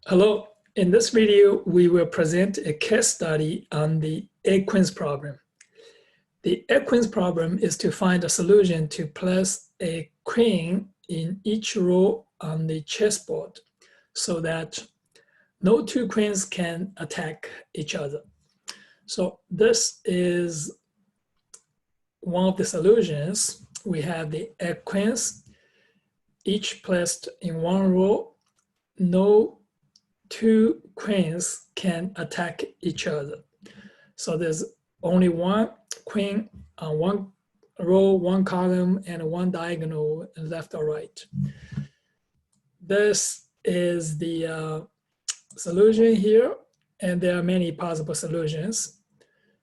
Hello, in this video, we will present a case study on the egg-queens problem. The egg-queens problem is to find a solution to place a queen in each row on the chessboard so that no two queens can attack each other. So this is one of the solutions. We have the egg queens, each placed in one row. No two queens can attack each other. So there's only one queen on one row, one column, and one diagonal left or right. This is the solution here, and there are many possible solutions.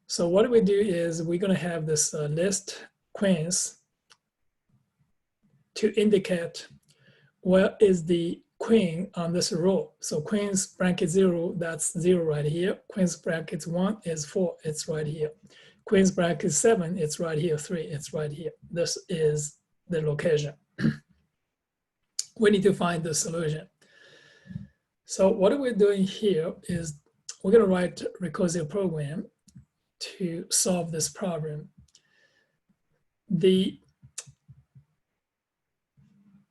So what we do is we're going to have this list queens to indicate where is the queen on this row. So queens bracket 0, that's 0 right here. Queens bracket 1 is 4, it's right here. Queens bracket 7, it's right here. 3, it's right here. This is the location. We need to find the solution. So what we're doing here is we're going to write a recursive program to solve this problem. The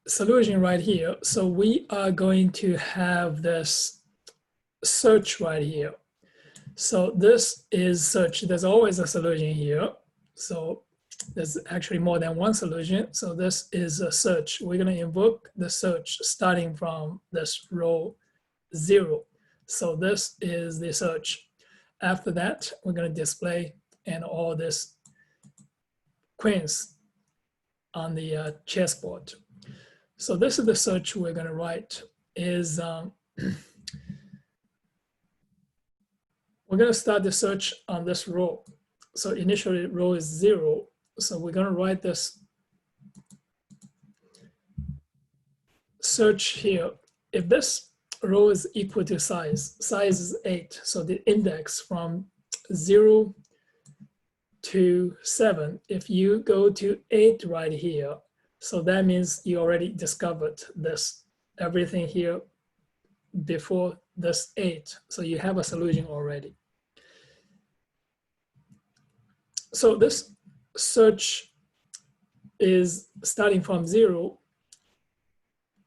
solution right here. So we are going to have this search right here. So this is search. There's always a solution here. So there's actually more than one solution. So this is a search. We're going to invoke the search starting from this row 0. So this is the search. After that, we're going to display and all this queens on the chessboard. So this is the search we're going to write is we're going to start the search on this row. So initially row is 0. So we're going to write this search here. If this row is equal to size is 8. So the index from 0 to 7, if you go to 8 right here, so that means you already discovered this, everything here before this 8. So you have a solution already. So this search is starting from 0.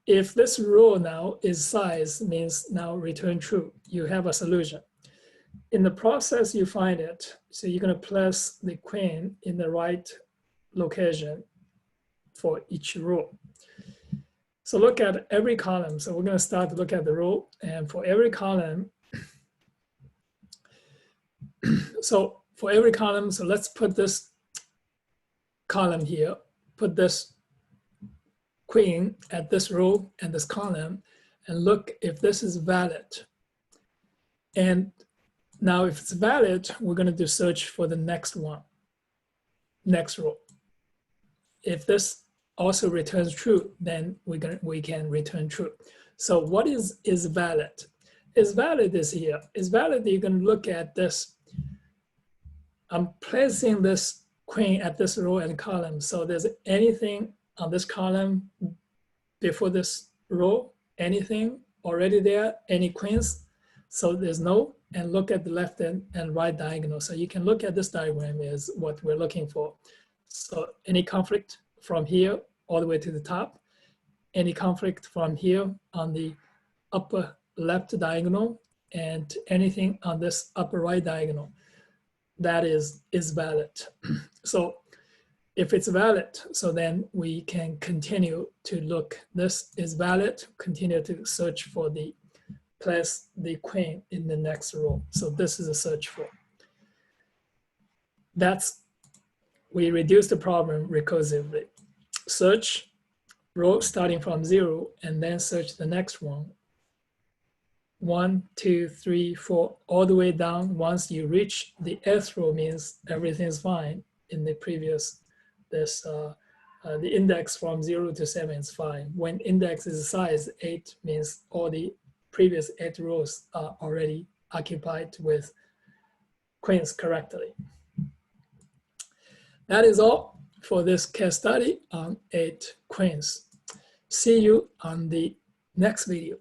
If this row now is size, means now return true. You have a solution. In the process, you find it. So you're going to place the queen in the right location for each row. So look at every column. So we're going to start to look at the row, and for every column, so let's put this column here, put this queen at this row and this column, and look if this is valid. And now if it's valid, we're going to do search for the next one, next row. If this also returns true, then we can return true. So what is valid? Is valid is here. Is valid, you're going to look at this. I'm placing this queen at this row and column. So there's anything on this column before this row, anything already there, any queens? So there's no, and look at the left and right diagonal. So you can look at this diagram is what we're looking for. So any conflict from here all the way to the top, any conflict from here on the upper left diagonal, and anything on this upper right diagonal, that is valid. So if it's valid, so then we can continue to look. This is valid, continue to search for the place the queen in the next row. So this is a search for. We reduce the problem recursively. Search row starting from 0, and then search the next one. 1, 2, 3, 4, all the way down. Once you reach the 8th row, means everything is fine. In the previous, the index from 0 to 7 is fine. When index is size 8, means all the previous 8 rows are already occupied with queens correctly. That is all for this case study on 8 queens. See you on the next video.